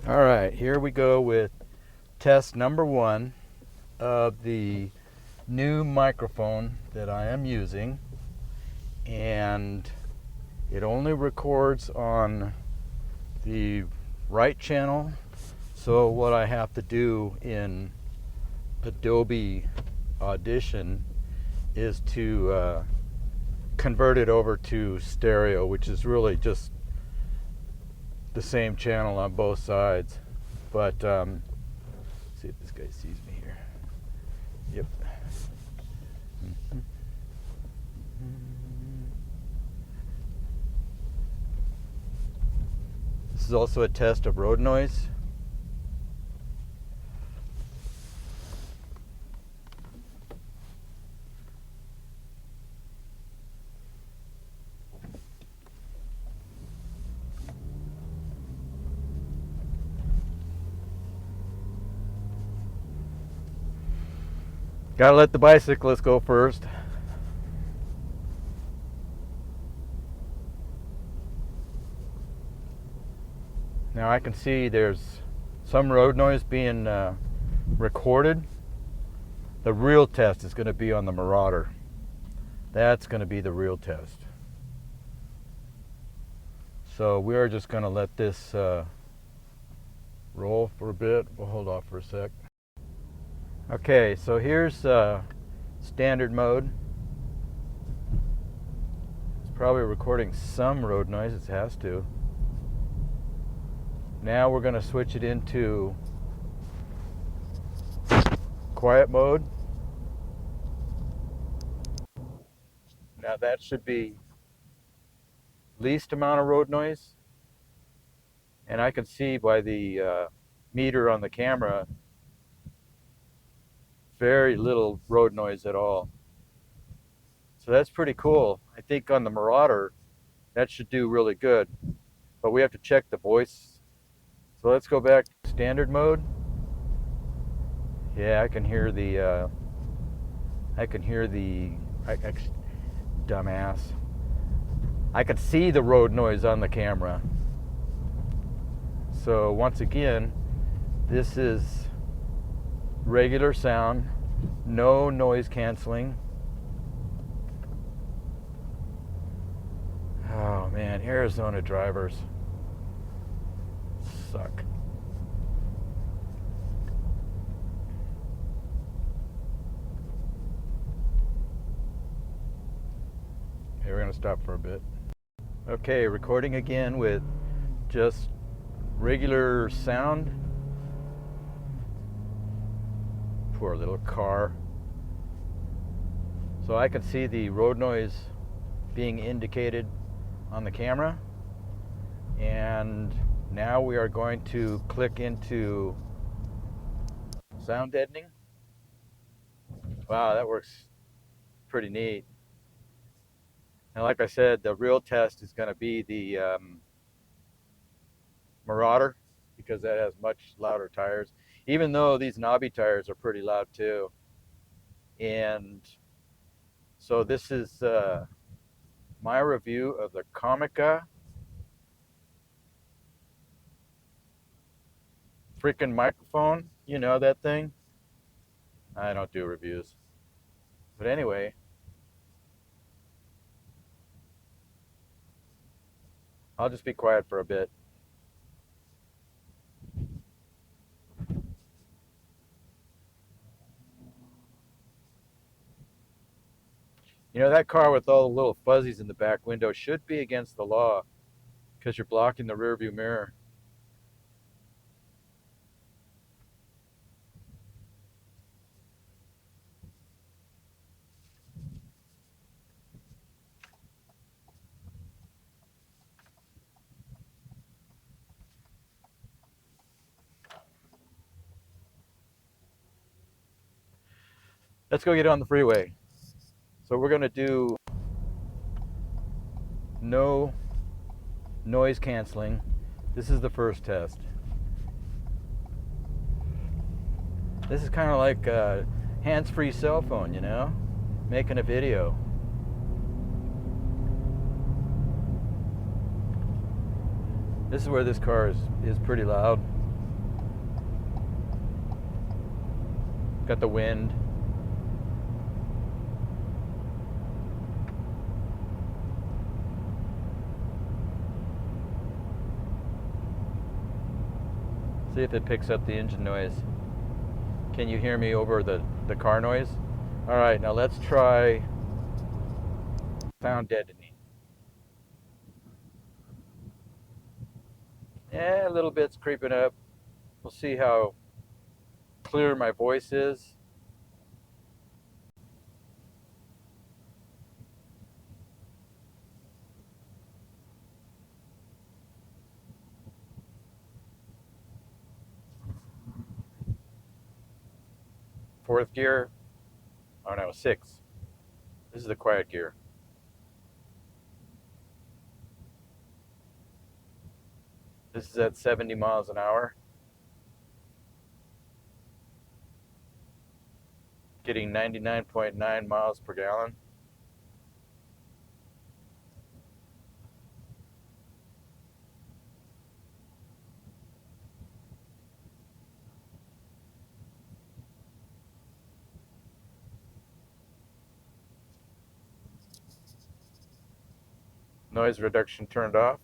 All right, here we go with test number 1 of the new microphone that I am using, and it only records on the right channel. So what I have to do in Adobe Audition is to convert it over to stereo, which is really just the same channel on both sides. But see if this guy sees me here. Yep. This is also a test of road noise. Gotta let the bicyclist go first. Now I can see there's some road noise being recorded. The real test is going to be on the Marauder. That's going to be the real test. So we are just going to let this roll for a bit. We'll hold off for a sec. Okay, so here's standard mode. It's probably recording some road noise. It has to. Now we're going to switch it into quiet mode. Now that should be least amount of road noise. And I can see by the meter on the camera, very little road noise at all. So that's pretty cool. I think on the Marauder, that should do really good. But we have to check the voice. So let's go back to standard mode. Yeah, I can hear the dumbass. I can see the road noise on the camera. So once again, this is regular sound, no noise canceling. Oh man, Arizona drivers suck. Okay, we're gonna stop for a bit. Okay, recording again with just regular sound. Poor little car. So I can see the road noise being indicated on the camera. And now we are going to click into sound deadening. Wow, that works pretty neat. And like I said, the real test is going to be the Marauder, because that has much louder tires, even though these knobby tires are pretty loud too. And so this is my review of the Comica freaking microphone. You know that thing? I don't do reviews. But anyway, I'll just be quiet for a bit. You know, that car with all the little fuzzies in the back window should be against the law, because you're blocking the rear view mirror. Let's go get on the freeway. So we're going to do no noise canceling. This is the first test. This is kind of like a hands-free cell phone, you know, making a video. This is where this car is pretty loud. Got the wind. See if it picks up the engine noise. Can you hear me over the car noise? All right, now let's try sound deadening. Yeah, a little bit's creeping up. We'll see how clear my voice is. Fourth gear. Oh no, 6. This is the quiet gear. This is at 70 miles an hour. Getting 99.9 miles per gallon. Noise reduction turned off.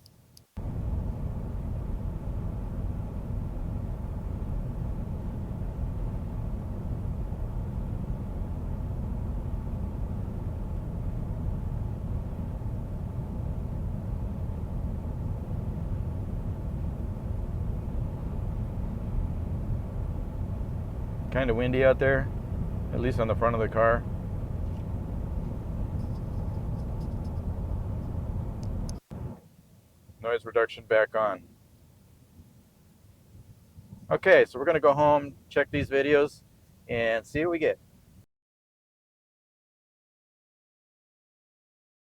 Kind of windy out there, at least on the front of the car. Noise reduction back on. Okay, so we're going to go home, check these videos, and see what we get.